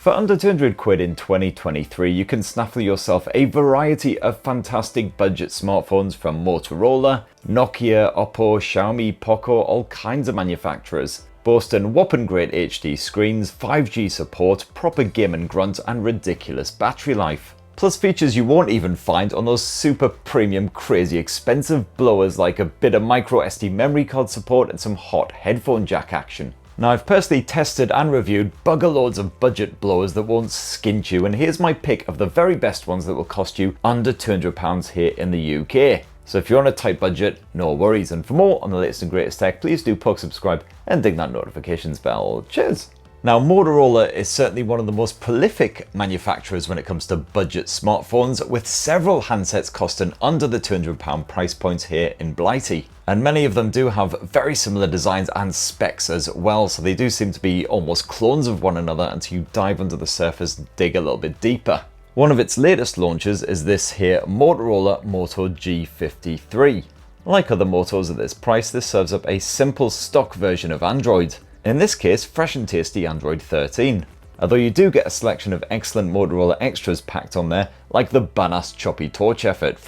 For under 200 quid in 2023, you can snaffle yourself a variety of fantastic budget smartphones from Motorola, Nokia, Oppo, Xiaomi, Poco, all kinds of manufacturers, boasting whopping great HD screens, 5G support, proper gaming grunt, and ridiculous battery life. Plus features you won't even find on those super premium, crazy expensive blowers like a bit of micro SD memory card support and some hot headphone jack action. Now, I've personally tested and reviewed bugger loads of budget blowers that won't skint you, and here's my pick of the very best ones that will cost you under £200 here in the UK. So if you're on a tight budget, no worries. And for more on the latest and greatest tech, please do subscribe and ding that notifications bell. Cheers! Now, Motorola is certainly one of the most prolific manufacturers when it comes to budget smartphones, with several handsets costing under the £200 price point here in Byyyyeeee. And many of them do have very similar designs and specs as well, so they do seem to be almost clones of one another until you dive under the surface and dig a little bit deeper. One of its latest launches is this here Motorola Moto G53. Like other Motos at this price, this serves up a simple stock version of Android. In this case, fresh and tasty Android 13. Although you do get a selection of excellent Motorola extras packed on there, like the badass choppy torch effort.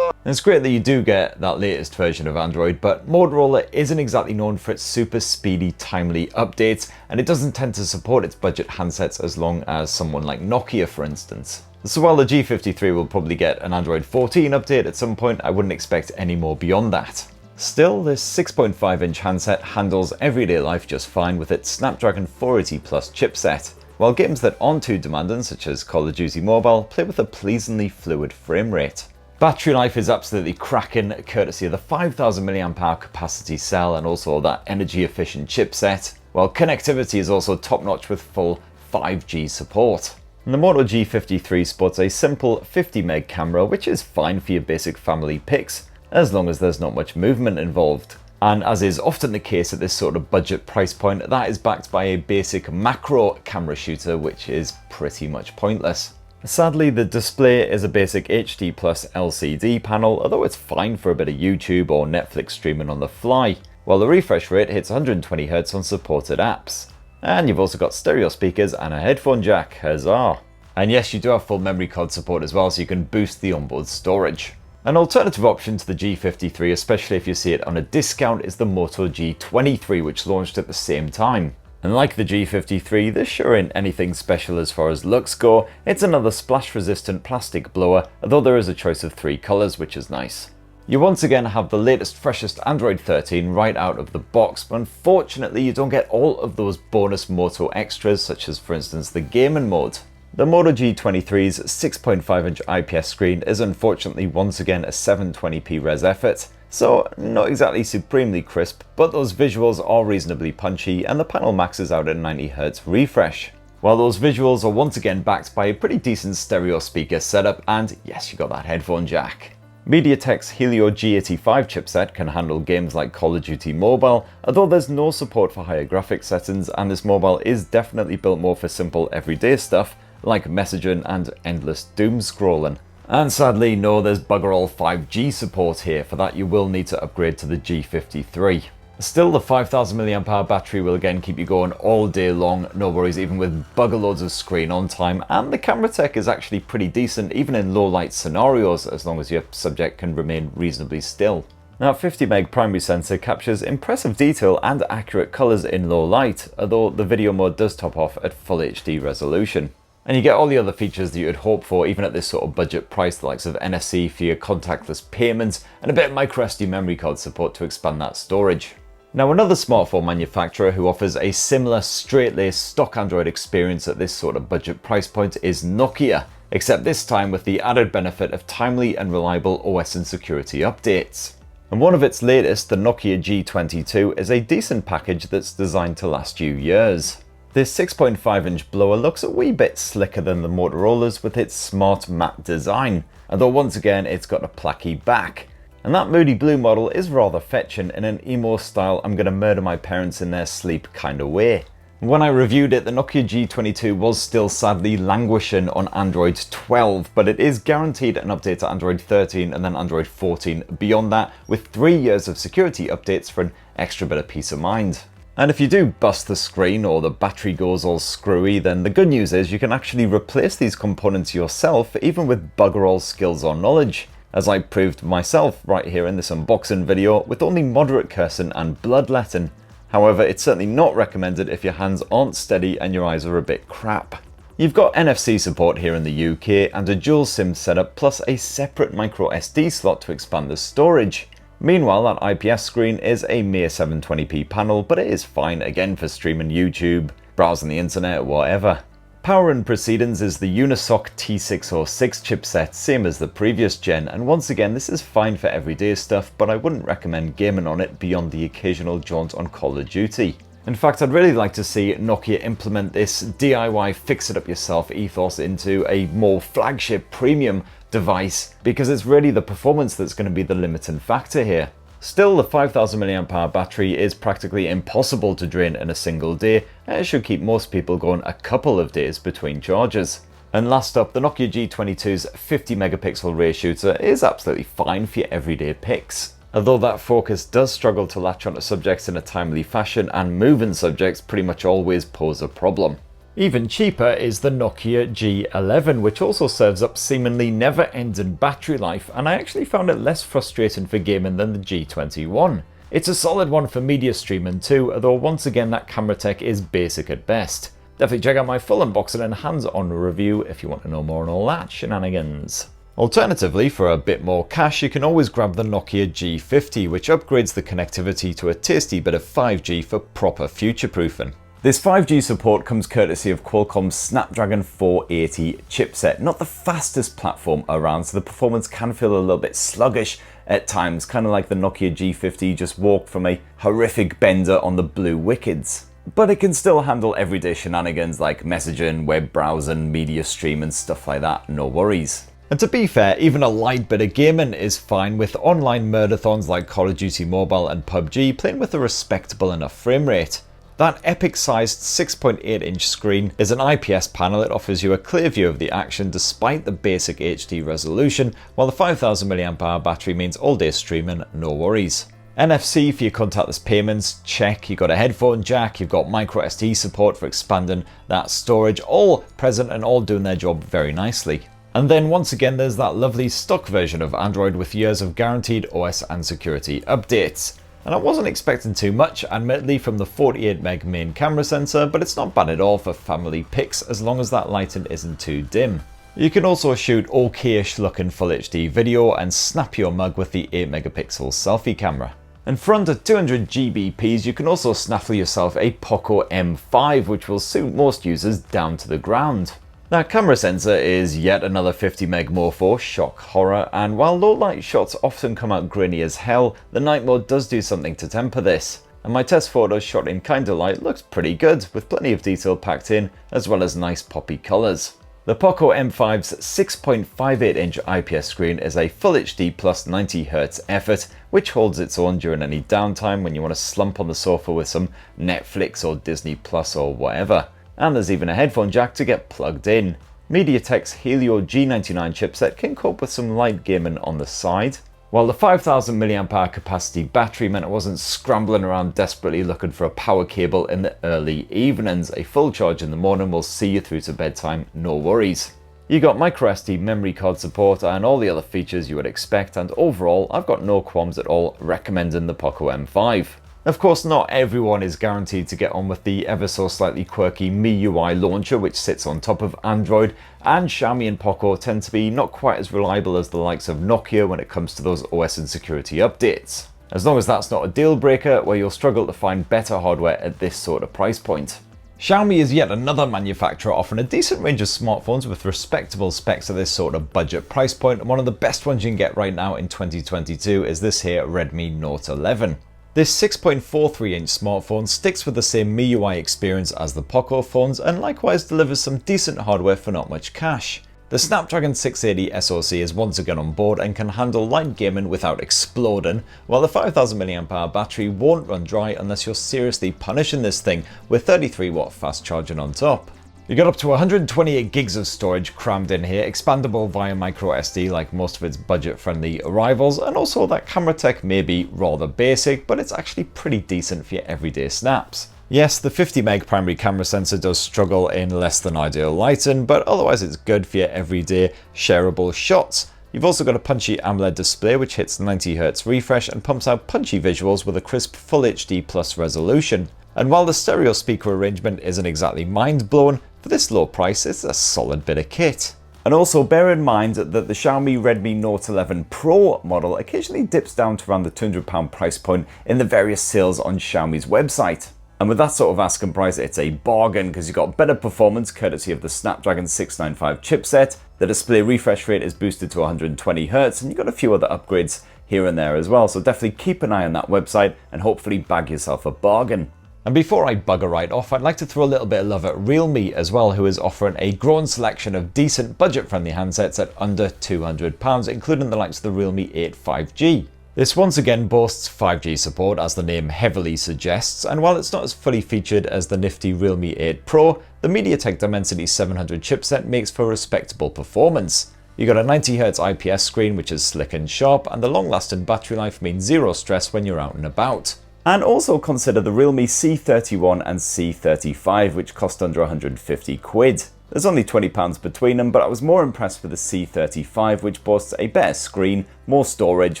It's great that you do get that latest version of Android, but Motorola isn't exactly known for its super speedy, timely updates, and it doesn't tend to support its budget handsets as long as someone like Nokia, for instance. So while the G53 will probably get an Android 14 update at some point, I wouldn't expect any more beyond that. Still, this 6.5-inch handset handles everyday life just fine with its Snapdragon 480 Plus chipset, while games that aren't too demanding, such as Call of Duty Mobile, play with a pleasingly fluid frame rate. Battery life is absolutely cracking, courtesy of the 5000 mAh capacity cell and also that energy efficient chipset, while connectivity is also top notch with full 5G support. And the Moto G53 sports a simple 50 meg camera, which is fine for your basic family pics, as long as there's not much movement involved. And as is often the case at this sort of budget price point, that is backed by a basic macro camera shooter, which is pretty much pointless. Sadly, the display is a basic HD Plus LCD panel, although it's fine for a bit of YouTube or Netflix streaming on the fly, while the refresh rate hits 120Hz on supported apps. And you've also got stereo speakers and a headphone jack, huzzah! And yes, you do have full memory card support as well, so you can boost the onboard storage. An alternative option to the G53, especially if you see it on a discount, is the Moto G23, which launched at the same time. And like the G53, this sure ain't anything special as far as looks go. It's another splash-resistant plastic blower, although there is a choice of 3 colours, which is nice. You once again have the latest, freshest Android 13 right out of the box, but unfortunately you don't get all of those bonus Moto extras, such as for instance the gaming mode. The Moto G23's 6.5-inch IPS screen is unfortunately once again a 720p res effort, so not exactly supremely crisp, but those visuals are reasonably punchy and the panel maxes out at 90Hz refresh. While those visuals are once again backed by a pretty decent stereo speaker setup, and yes, you got that headphone jack. MediaTek's Helio G85 chipset can handle games like Call of Duty Mobile, although there's no support for higher graphics settings, and this mobile is definitely built more for simple everyday stuff, like messaging and endless doom scrolling. And sadly, no, there's bugger all 5G support here. For that you will need to upgrade to the G53. Still, the 5000 mAh battery will again keep you going all day long, no worries, even with bugger loads of screen on time, and the camera tech is actually pretty decent even in low light scenarios, as long as your subject can remain reasonably still. Now, 50 meg primary sensor captures impressive detail and accurate colours in low light, although the video mode does top off at full HD resolution. And you get all the other features that you would hope for even at this sort of budget price, the likes of NFC for your contactless payments and a bit of microSD memory card support to expand that storage. Now, another smartphone manufacturer who offers a similar straight-laced stock Android experience at this sort of budget price point is Nokia, except this time with the added benefit of timely and reliable OS and security updates. And one of its latest, the Nokia G22, is a decent package that's designed to last you years. This 6.5-inch blower looks a wee bit slicker than the Motorola's with its smart matte design, although once again it's got a placky back. And that moody blue model is rather fetching in an emo style I'm gonna murder my parents in their sleep kinda way. When I reviewed it, the Nokia G22 was still sadly languishing on Android 12, but it is guaranteed an update to Android 13 and then Android 14 beyond that, with 3 years of security updates for an extra bit of peace of mind. And if you do bust the screen or the battery goes all screwy, then the good news is you can actually replace these components yourself, even with bugger all skills or knowledge, as I proved myself right here in this unboxing video with only moderate cursing and bloodletting. However, it's certainly not recommended if your hands aren't steady and your eyes are a bit crap. You've got NFC support here in the UK and a dual SIM setup plus a separate micro SD slot to expand the storage. Meanwhile, that IPS screen is a mere 720p panel, but it is fine again for streaming YouTube, browsing the internet, whatever. Power and proceedings is the Unisoc T606 chipset, same as the previous gen, and once again this is fine for everyday stuff, but I wouldn't recommend gaming on it beyond the occasional jaunt on Call of Duty. In fact, I'd really like to see Nokia implement this DIY fix-it-up-yourself ethos into a more flagship premium device, because it's really the performance that's going to be the limiting factor here. Still, the 5000 mAh battery is practically impossible to drain in a single day, and it should keep most people going a couple of days between charges. And last up, the Nokia G22's 50 megapixel rear shooter is absolutely fine for your everyday pics. Although that focus does struggle to latch onto subjects in a timely fashion, and moving subjects pretty much always pose a problem. Even cheaper is the Nokia G11, which also serves up seemingly never-ending battery life, and I actually found it less frustrating for gaming than the G21. It's a solid one for media streaming too, although once again that camera tech is basic at best. Definitely check out my full unboxing and hands-on review if you want to know more on all that shenanigans. Alternatively, for a bit more cash, you can always grab the Nokia G50, which upgrades the connectivity to a tasty bit of 5G for proper future-proofing. This 5G support comes courtesy of Qualcomm's Snapdragon 480 chipset, not the fastest platform around, so the performance can feel a little bit sluggish at times, kind of like the Nokia G50 just walked from a horrific bender on the Blue Wickeds. But it can still handle everyday shenanigans like messaging, web browsing, media streaming, stuff like that, no worries. And to be fair, even a light bit of gaming is fine, with online murdathons like Call of Duty Mobile and PUBG playing with a respectable enough frame rate. That epic-sized 6.8-inch screen is an IPS panel. It offers you a clear view of the action despite the basic HD resolution, while the 5000 mAh battery means all-day streaming, no worries. NFC for your contactless payments, check. You've got a headphone jack, you've got micro SD support for expanding that storage, all present and all doing their job very nicely. And then once again there's that lovely stock version of Android with years of guaranteed OS and security updates. And I wasn't expecting too much, admittedly, from the 48MP main camera sensor, but it's not bad at all for family pics as long as that lighting isn't too dim. You can also shoot okay-ish looking Full HD video and snap your mug with the 8MP selfie camera. And for under 200 GBPs, you can also snaffle yourself a Poco M5, which will suit most users down to the ground. That camera sensor is yet another 50MP morpho, shock horror, and while low light shots often come out grainy as hell, the night mode does do something to temper this. And my test photos shot in kinda light looks pretty good, with plenty of detail packed in, as well as nice poppy colours. The Poco M5's 6.58-inch IPS screen is a Full HD plus 90Hz effort, which holds its own during any downtime when you want to slump on the sofa with some Netflix or Disney Plus or whatever. And there's even a headphone jack to get plugged in. MediaTek's Helio G99 chipset can cope with some light gaming on the side, while the 5000 mAh capacity battery meant I wasn't scrambling around desperately looking for a power cable in the early evenings. A full charge in the morning will see you through to bedtime, no worries. You got microSD memory card support and all the other features you would expect, and overall I've got no qualms at all recommending the Poco M5. Of course, not everyone is guaranteed to get on with the ever so slightly quirky MIUI launcher, which sits on top of Android, and Xiaomi and Poco tend to be not quite as reliable as the likes of Nokia when it comes to those OS and security updates. As long as that's not a deal breaker where you'll struggle to find better hardware at this sort of price point. Xiaomi is yet another manufacturer offering a decent range of smartphones with respectable specs at this sort of budget price point, and one of the best ones you can get right now in 2022 is this here Redmi Note 11. This 6.43-inch smartphone sticks with the same MIUI experience as the Poco phones and likewise delivers some decent hardware for not much cash. The Snapdragon 680 SoC is once again on board and can handle light gaming without exploding, while the 5000 mAh battery won't run dry unless you're seriously punishing this thing with 33W fast charging on top. You got up to 128 gigs of storage crammed in here, expandable via micro SD like most of its budget-friendly arrivals, and also that camera tech may be rather basic, but it's actually pretty decent for your everyday snaps. Yes, the 50 meg primary camera sensor does struggle in less than ideal lighting, but otherwise it's good for your everyday shareable shots. You've also got a punchy AMOLED display which hits 90Hz refresh and pumps out punchy visuals with a crisp Full HD Plus resolution. And while the stereo speaker arrangement isn't exactly mind-blowing, for this low price it's a solid bit of kit. And also bear in mind that the Xiaomi Redmi Note 11 Pro model occasionally dips down to around the £200 price point in the various sales on Xiaomi's website. And with that sort of asking price, it's a bargain because you've got better performance courtesy of the Snapdragon 695 chipset, the display refresh rate is boosted to 120Hz, and you've got a few other upgrades here and there as well, so definitely keep an eye on that website and hopefully bag yourself a bargain. And before I bugger right off, I'd like to throw a little bit of love at Realme as well, who is offering a growing selection of decent budget-friendly handsets at under £200, including the likes of the Realme 8 5G. This once again boasts 5G support, as the name heavily suggests, and while it's not as fully featured as the nifty Realme 8 Pro, the MediaTek Dimensity 700 chipset makes for respectable performance. You got a 90Hz IPS screen which is slick and sharp, and the long-lasting battery life means zero stress when you're out and about. And also consider the Realme C31 and C35, which cost under 150 quid. There's only £20 between them, but I was more impressed with the C35, which boasts a better screen, more storage,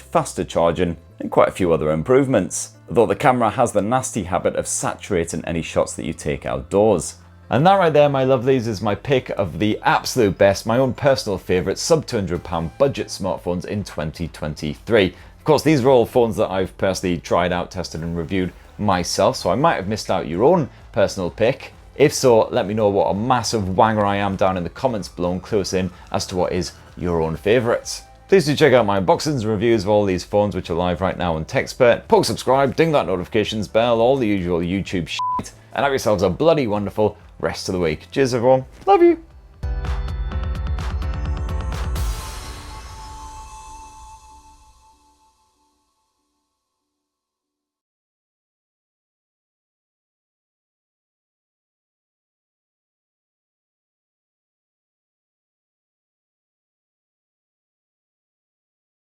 faster charging, and quite a few other improvements. Though the camera has the nasty habit of saturating any shots that you take outdoors. And that right there, my lovelies, is my pick of the absolute best, my own personal favourite sub £200 budget smartphones in 2023. Of course, these are all phones that I've personally tried out, tested and reviewed myself, so I might have missed out your own personal pick. If so, let me know what a massive wanger I am down in the comments below and clue us in as to what is your own favourites. Please do check out my unboxings and reviews of all these phones which are live right now on TechSpert. Poke subscribe, ding that notifications bell, all the usual YouTube shit, and have yourselves a bloody wonderful rest of the week. Cheers everyone, love you!